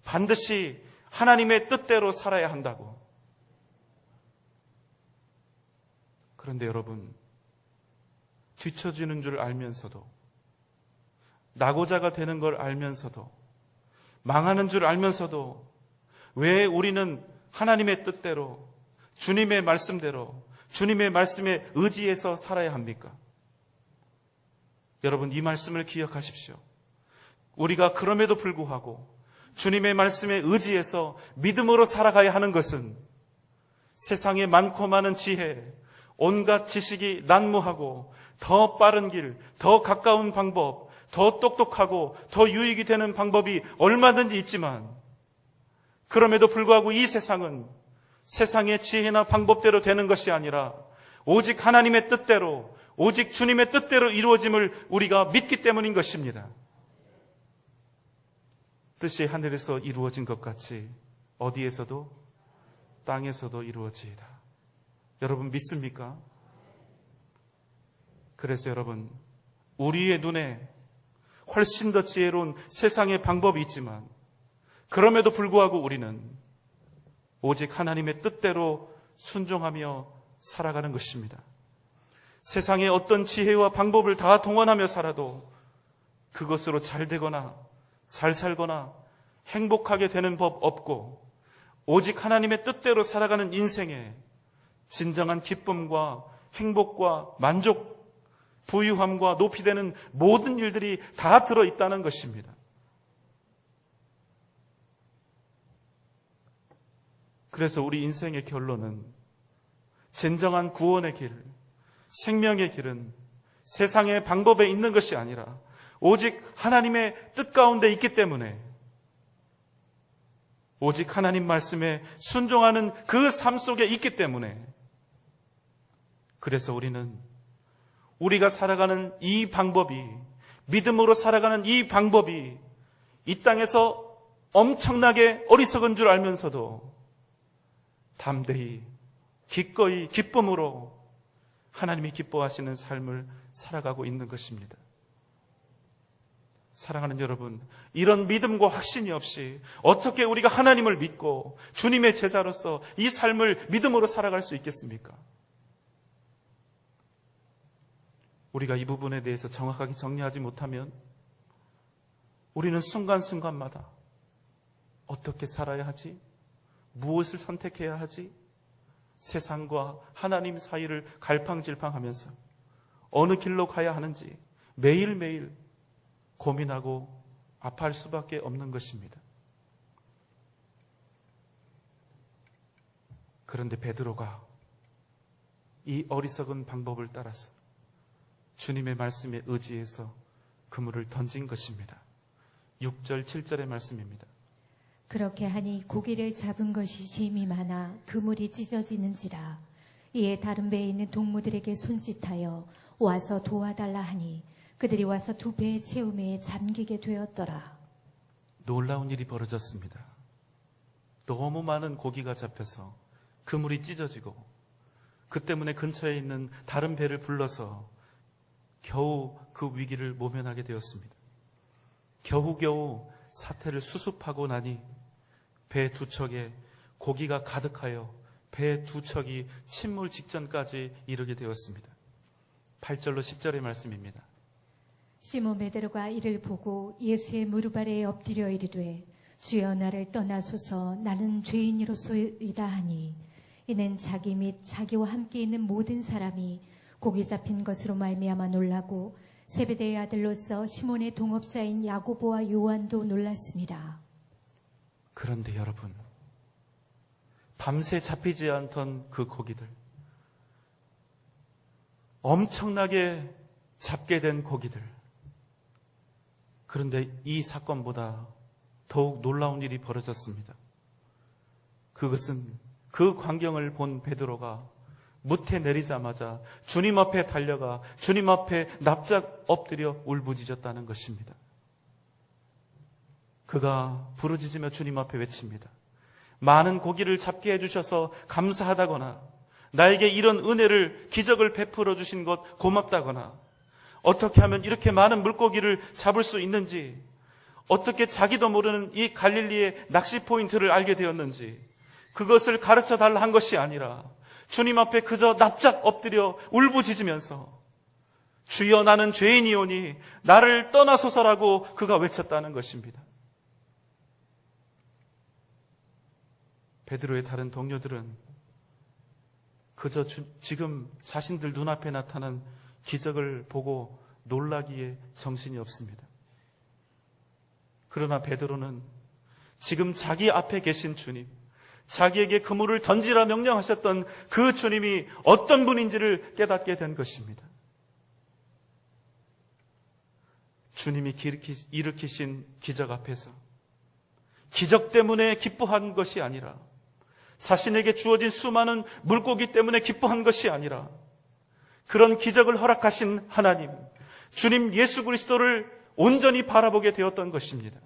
반드시 하나님의 뜻대로 살아야 한다고. 그런데 여러분, 뒤처지는 줄 알면서도, 낙오자가 되는 걸 알면서도, 망하는 줄 알면서도 왜 우리는 하나님의 뜻대로, 주님의 말씀대로, 주님의 말씀에 의지해서 살아야 합니까? 여러분, 이 말씀을 기억하십시오. 우리가 그럼에도 불구하고 주님의 말씀에 의지해서 믿음으로 살아가야 하는 것은 세상에 많고 많은 지혜, 온갖 지식이 난무하고 더 빠른 길, 더 가까운 방법, 더 똑똑하고 더 유익이 되는 방법이 얼마든지 있지만 그럼에도 불구하고 이 세상은 세상의 지혜나 방법대로 되는 것이 아니라 오직 하나님의 뜻대로, 오직 주님의 뜻대로 이루어짐을 우리가 믿기 때문인 것입니다. 뜻이 하늘에서 이루어진 것 같이 어디에서도 땅에서도 이루어지이다. 여러분 믿습니까? 그래서 여러분, 우리의 눈에 훨씬 더 지혜로운 세상의 방법이 있지만 그럼에도 불구하고 우리는 오직 하나님의 뜻대로 순종하며 살아가는 것입니다. 세상의 어떤 지혜와 방법을 다 동원하며 살아도 그것으로 잘 되거나 잘 살거나 행복하게 되는 법 없고 오직 하나님의 뜻대로 살아가는 인생에 진정한 기쁨과 행복과 만족, 부유함과 높이 되는 모든 일들이 다 들어있다는 것입니다. 그래서 우리 인생의 결론은 진정한 구원의 길, 생명의 길은 세상의 방법에 있는 것이 아니라 오직 하나님의 뜻 가운데 있기 때문에 오직 하나님 말씀에 순종하는 그 삶 속에 있기 때문에 그래서 우리는 우리가 살아가는 이 방법이, 믿음으로 살아가는 이 방법이 이 땅에서 엄청나게 어리석은 줄 알면서도 담대히, 기꺼이, 기쁨으로 하나님이 기뻐하시는 삶을 살아가고 있는 것입니다. 사랑하는 여러분, 이런 믿음과 확신이 없이 어떻게 우리가 하나님을 믿고 주님의 제자로서 이 삶을 믿음으로 살아갈 수 있겠습니까? 우리가 이 부분에 대해서 정확하게 정리하지 못하면 우리는 순간순간마다 어떻게 살아야 하지? 무엇을 선택해야 하지? 세상과 하나님 사이를 갈팡질팡하면서 어느 길로 가야 하는지 매일매일 고민하고 아파할 수밖에 없는 것입니다. 그런데 베드로가 이 어리석은 방법을 따라서 주님의 말씀에 의지해서 그물을 던진 것입니다. 6절, 7절의 말씀입니다. 그렇게 하니 고기를 잡은 것이 힘이 많아 그물이 찢어지는지라. 이에 다른 배에 있는 동무들에게 손짓하여 와서 도와달라 하니 그들이 와서 두 배의 채우매에 잠기게 되었더라. 놀라운 일이 벌어졌습니다. 너무 많은 고기가 잡혀서 그물이 찢어지고 그 때문에 근처에 있는 다른 배를 불러서 겨우 그 위기를 모면하게 되었습니다. 겨우겨우 사태를 수습하고 나니 배 두 척에 고기가 가득하여 배 두 척이 침몰 직전까지 이르게 되었습니다. 8절로 10절의 말씀입니다. 시몬 베드로가 이를 보고 예수의 무릎 아래에 엎드려 이르되 주여 나를 떠나소서 나는 죄인이로소이다 하니 이는 자기 및 자기와 함께 있는 모든 사람이 고기 잡힌 것으로 말미암아 놀라고 세베대의 아들로서 시몬의 동업사인 야고보와 요한도 놀랐습니다. 그런데 여러분, 밤새 잡히지 않던 그 고기들, 엄청나게 잡게 된 고기들, 그런데 이 사건보다 더욱 놀라운 일이 벌어졌습니다. 그것은 그 광경을 본 베드로가 무태 내리자마자 주님 앞에 달려가 주님 앞에 납작 엎드려 울부짖었다는 것입니다. 그가 부르짖으며 주님 앞에 외칩니다. 많은 고기를 잡게 해주셔서 감사하다거나 나에게 이런 은혜를 기적을 베풀어 주신 것 고맙다거나 어떻게 하면 이렇게 많은 물고기를 잡을 수 있는지 어떻게 자기도 모르는 이 갈릴리의 낚시 포인트를 알게 되었는지 그것을 가르쳐 달라 한 것이 아니라 주님 앞에 그저 납작 엎드려 울부짖으면서 주여 나는 죄인이오니 나를 떠나소서라고 그가 외쳤다는 것입니다. 베드로의 다른 동료들은 그저 지금 자신들 눈앞에 나타난 기적을 보고 놀라기에 정신이 없습니다. 그러나 베드로는 지금 자기 앞에 계신 주님, 자기에게 그물을 던지라 명령하셨던 그 주님이 어떤 분인지를 깨닫게 된 것입니다. 주님이 일으키신 기적 앞에서 기적 때문에 기뻐한 것이 아니라 자신에게 주어진 수많은 물고기 때문에 기뻐한 것이 아니라 그런 기적을 허락하신 하나님, 주님 예수 그리스도를 온전히 바라보게 되었던 것입니다.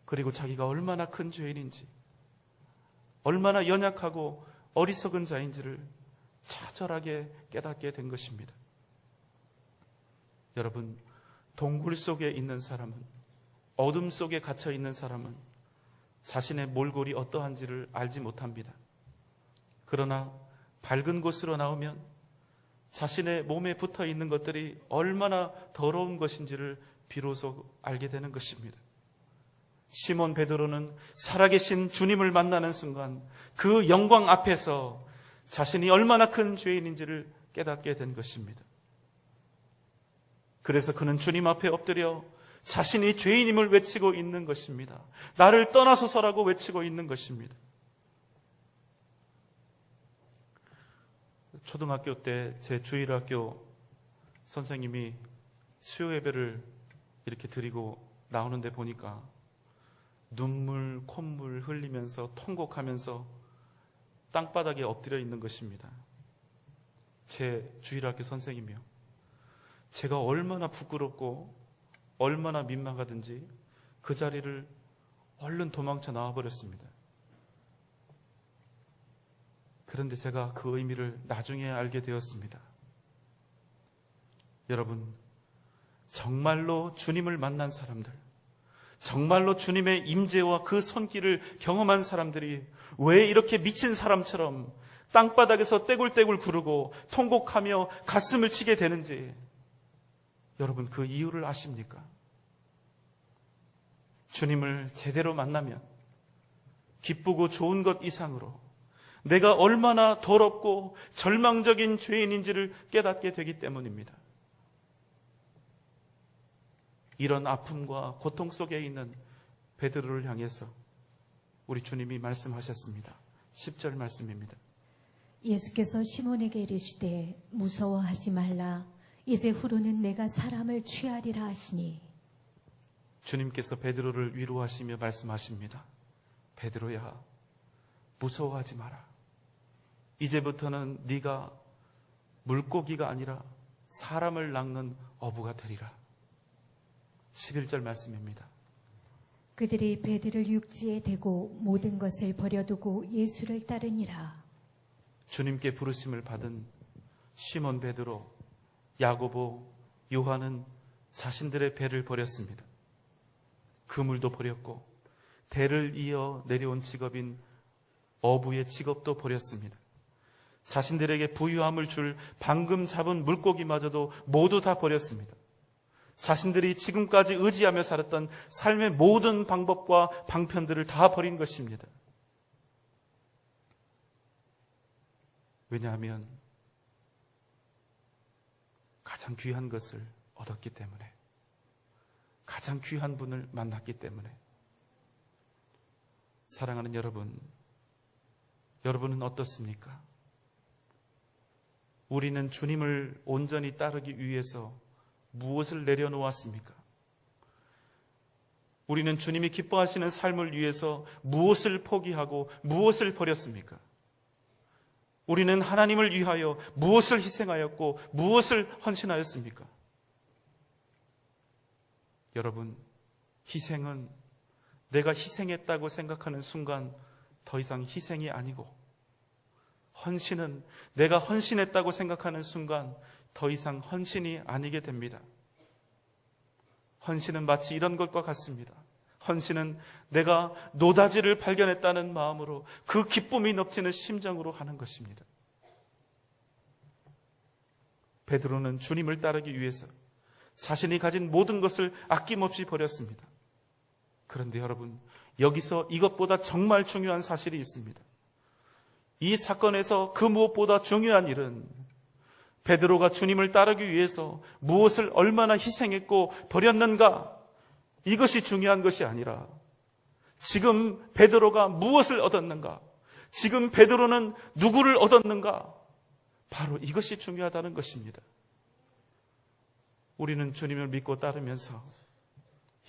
그리고 자기가 얼마나 큰 죄인인지, 얼마나 연약하고 어리석은 자인지를 처절하게 깨닫게 된 것입니다. 여러분, 동굴 속에 있는 사람은, 어둠 속에 갇혀 있는 사람은 자신의 몰골이 어떠한지를 알지 못합니다. 그러나 밝은 곳으로 나오면 자신의 몸에 붙어 있는 것들이 얼마나 더러운 것인지를 비로소 알게 되는 것입니다. 시몬 베드로는 살아계신 주님을 만나는 순간 그 영광 앞에서 자신이 얼마나 큰 죄인인지를 깨닫게 된 것입니다. 그래서 그는 주님 앞에 엎드려 자신이 죄인임을 외치고 있는 것입니다. 나를 떠나소서라고 외치고 있는 것입니다. 초등학교 때 제 주일학교 선생님이 수요 예배를 이렇게 드리고 나오는데 보니까 눈물, 콧물 흘리면서 통곡하면서 땅바닥에 엎드려 있는 것입니다. 제 주일학교 선생님이요. 제가 얼마나 부끄럽고 얼마나 민망하든지 그 자리를 얼른 도망쳐 나와버렸습니다. 그런데 제가 그 의미를 나중에 알게 되었습니다. 여러분, 정말로 주님을 만난 사람들, 정말로 주님의 임재와 그 손길을 경험한 사람들이 왜 이렇게 미친 사람처럼 땅바닥에서 떼굴떼굴 구르고 통곡하며 가슴을 치게 되는지 여러분, 그 이유를 아십니까? 주님을 제대로 만나면 기쁘고 좋은 것 이상으로 내가 얼마나 더럽고 절망적인 죄인인지를 깨닫게 되기 때문입니다. 이런 아픔과 고통 속에 있는 베드로를 향해서 우리 주님이 말씀하셨습니다. 10절 말씀입니다. 예수께서 시몬에게 이르시되 무서워하지 말라. 이제 후로는 내가 사람을 취하리라 하시니. 주님께서 베드로를 위로하시며 말씀하십니다. 베드로야, 무서워하지 마라. 이제부터는 네가 물고기가 아니라 사람을 낚는 어부가 되리라. 11절 말씀입니다. 그들이 배들을 육지에 대고 모든 것을 버려두고 예수를 따르니라. 주님께 부르심을 받은 시몬 베드로, 야고보, 요한은 자신들의 배를 버렸습니다. 그물도 버렸고 대를 이어 내려온 직업인 어부의 직업도 버렸습니다. 자신들에게 부유함을 줄 방금 잡은 물고기마저도 모두 다 버렸습니다. 자신들이 지금까지 의지하며 살았던 삶의 모든 방법과 방편들을 다 버린 것입니다. 왜냐하면 가장 귀한 것을 얻었기 때문에, 가장 귀한 분을 만났기 때문에. 사랑하는 여러분, 여러분은 어떻습니까? 우리는 주님을 온전히 따르기 위해서 무엇을 내려놓았습니까? 우리는 주님이 기뻐하시는 삶을 위해서 무엇을 포기하고 무엇을 버렸습니까? 우리는 하나님을 위하여 무엇을 희생하였고 무엇을 헌신하였습니까? 여러분, 희생은 내가 희생했다고 생각하는 순간 더 이상 희생이 아니고, 헌신은 내가 헌신했다고 생각하는 순간 더 이상 헌신이 아니게 됩니다. 헌신은 마치 이런 것과 같습니다. 헌신은 내가 노다지를 발견했다는 마음으로 그 기쁨이 넘치는 심정으로 하는 것입니다. 베드로는 주님을 따르기 위해서 자신이 가진 모든 것을 아낌없이 버렸습니다. 그런데 여러분, 여기서 이것보다 정말 중요한 사실이 있습니다. 이 사건에서 그 무엇보다 중요한 일은 베드로가 주님을 따르기 위해서 무엇을 얼마나 희생했고 버렸는가, 이것이 중요한 것이 아니라 지금 베드로가 무엇을 얻었는가, 지금 베드로는 누구를 얻었는가, 바로 이것이 중요하다는 것입니다. 우리는 주님을 믿고 따르면서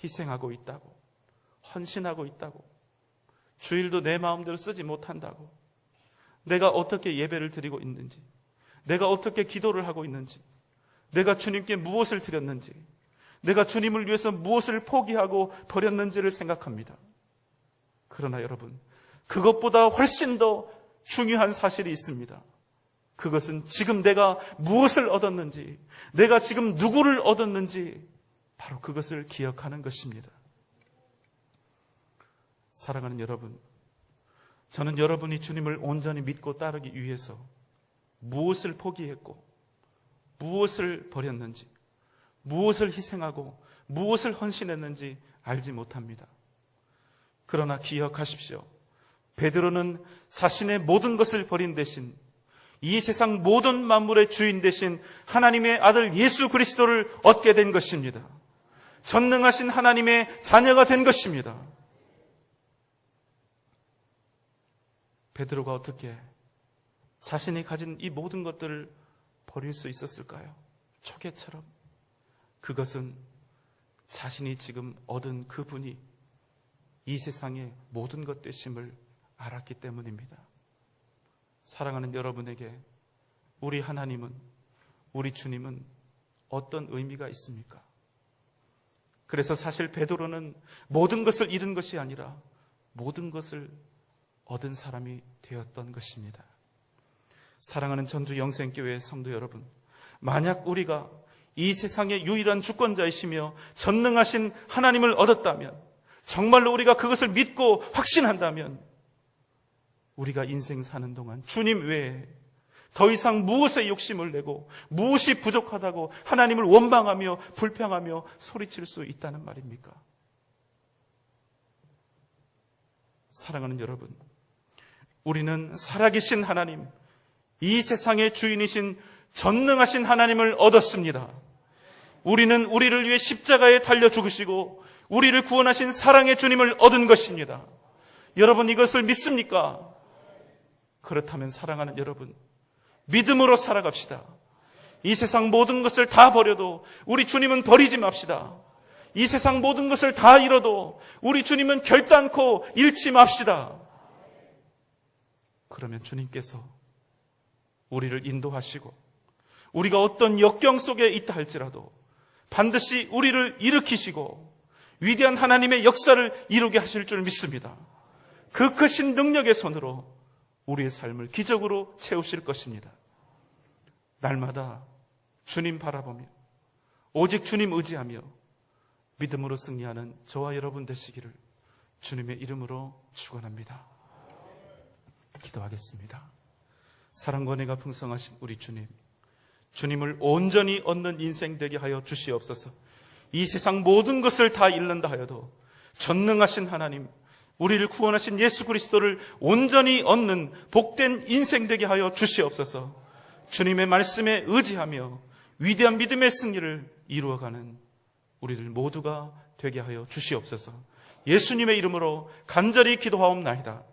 희생하고 있다고, 헌신하고 있다고, 주일도 내 마음대로 쓰지 못한다고, 내가 어떻게 예배를 드리고 있는지, 내가 어떻게 기도를 하고 있는지, 내가 주님께 무엇을 드렸는지, 내가 주님을 위해서 무엇을 포기하고 버렸는지를 생각합니다. 그러나 여러분, 그것보다 훨씬 더 중요한 사실이 있습니다. 그것은 지금 내가 무엇을 얻었는지, 내가 지금 누구를 얻었는지, 바로 그것을 기억하는 것입니다. 사랑하는 여러분, 저는 여러분이 주님을 온전히 믿고 따르기 위해서 무엇을 포기했고 무엇을 버렸는지, 무엇을 희생하고 무엇을 헌신했는지 알지 못합니다. 그러나 기억하십시오. 베드로는 자신의 모든 것을 버린 대신 이 세상 모든 만물의 주인 대신 하나님의 아들 예수 그리스도를 얻게 된 것입니다. 전능하신 하나님의 자녀가 된 것입니다. 베드로가 어떻게 자신이 가진 이 모든 것들을 버릴 수 있었을까요? 초계처럼. 그것은 자신이 지금 얻은 그분이 이 세상의 모든 것 되심을 알았기 때문입니다. 사랑하는 여러분에게 우리 하나님은, 우리 주님은 어떤 의미가 있습니까? 그래서 사실 베드로는 모든 것을 잃은 것이 아니라 모든 것을 얻은 사람이 되었던 것입니다. 사랑하는 전주 영생교회 성도 여러분, 만약 우리가 이 세상의 유일한 주권자이시며 전능하신 하나님을 얻었다면, 정말로 우리가 그것을 믿고 확신한다면, 우리가 인생 사는 동안 주님 외에 더 이상 무엇에 욕심을 내고 무엇이 부족하다고 하나님을 원망하며 불평하며 소리칠 수 있다는 말입니까? 사랑하는 여러분, 우리는 살아계신 하나님, 이 세상의 주인이신 전능하신 하나님을 얻었습니다. 우리는 우리를 위해 십자가에 달려 죽으시고 우리를 구원하신 사랑의 주님을 얻은 것입니다. 여러분, 이것을 믿습니까? 그렇다면 사랑하는 여러분, 믿음으로 살아갑시다. 이 세상 모든 것을 다 버려도 우리 주님은 버리지 맙시다. 이 세상 모든 것을 다 잃어도 우리 주님은 결단코 잃지 맙시다. 그러면 주님께서 우리를 인도하시고 우리가 어떤 역경 속에 있다 할지라도 반드시 우리를 일으키시고 위대한 하나님의 역사를 이루게 하실 줄 믿습니다. 그 크신 능력의 손으로 우리의 삶을 기적으로 채우실 것입니다. 날마다 주님 바라보며 오직 주님 의지하며 믿음으로 승리하는 저와 여러분 되시기를 주님의 이름으로 축원합니다. 기도하겠습니다. 사랑과 은혜가 풍성하신 우리 주님, 주님을 온전히 얻는 인생 되게 하여 주시옵소서. 이 세상 모든 것을 다 잃는다 하여도 전능하신 하나님, 우리를 구원하신 예수 그리스도를 온전히 얻는 복된 인생 되게 하여 주시옵소서. 주님의 말씀에 의지하며 위대한 믿음의 승리를 이루어가는 우리들 모두가 되게 하여 주시옵소서. 예수님의 이름으로 간절히 기도하옵나이다.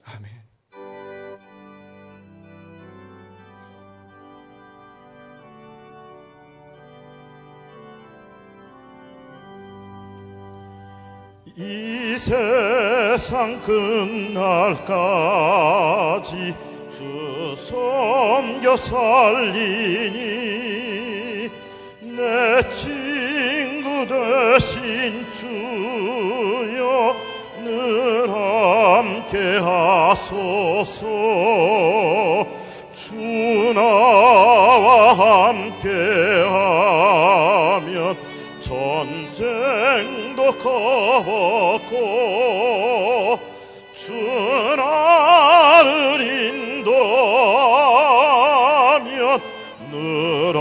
아멘. 이 세상 끝날까지 주 섬겨 살리니 내 친구 되신 주여 늘 함께 하소서. 주 나와 함께 하면 전쟁도 겁없고 주 나를 인도하면 늘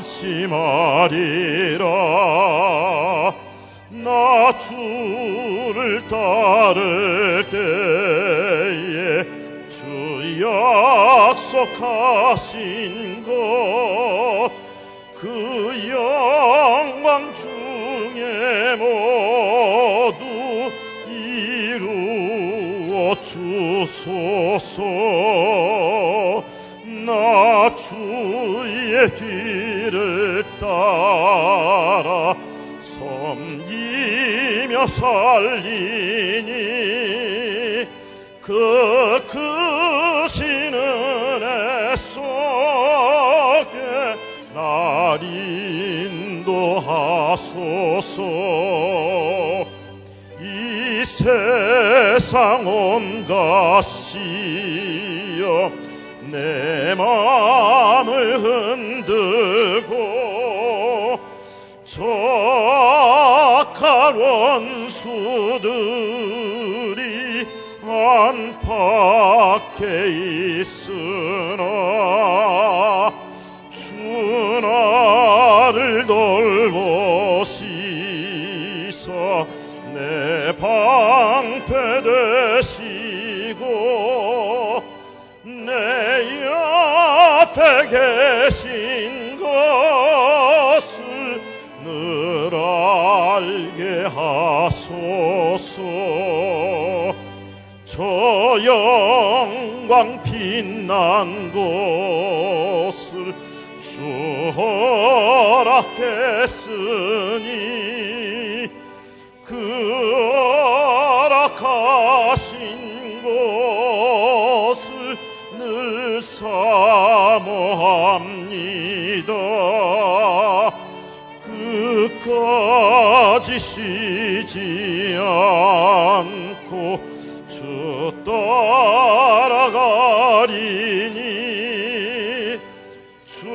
안심하리라. 나 주를 따를 때에 주 약속하신 것 그 영광 중에 모두 이루어 주소서. 나 주의 뒤를 따라 섬기며 살리니 그 크신 은혜 속에 날 인도하소서. 이 세상 온 것이여 내 마음을 흔들고 악한 원수들이 안팎에 있으나 주 나를 돌보시사 내 방패 되시고 내 옆에 계신 것을 늘 알게 하소서. 저 영광 빛난 곳을 주 허락했으니 그 허락하신 곳을 늘 사모합니다. 끝까지 쉬지 않고 주 따라가리니 주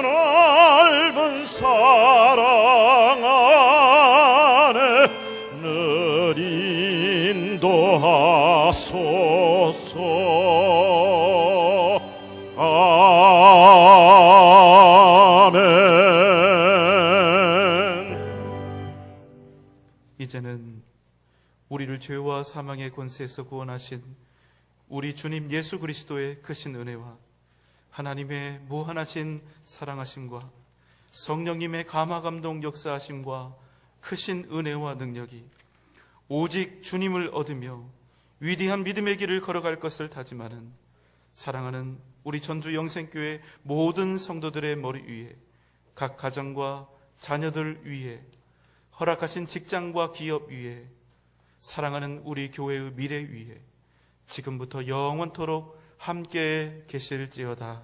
넓은 사랑 안에 늘 인도하소서. 아멘. 이제는 우리를 죄와 사망의 권세에서 구원하신 우리 주님 예수 그리스도의 크신 은혜와 하나님의 무한하신 사랑하심과 성령님의 감화감동 역사하심과 크신 은혜와 능력이 오직 주님을 얻으며 위대한 믿음의 길을 걸어갈 것을 다짐하는 사랑하는 우리 전주 영생교회 모든 성도들의 머리 위에, 각 가정과 자녀들 위에, 허락하신 직장과 기업 위에, 사랑하는 우리 교회의 미래 위에 지금부터 영원토록 함께 계실지어다.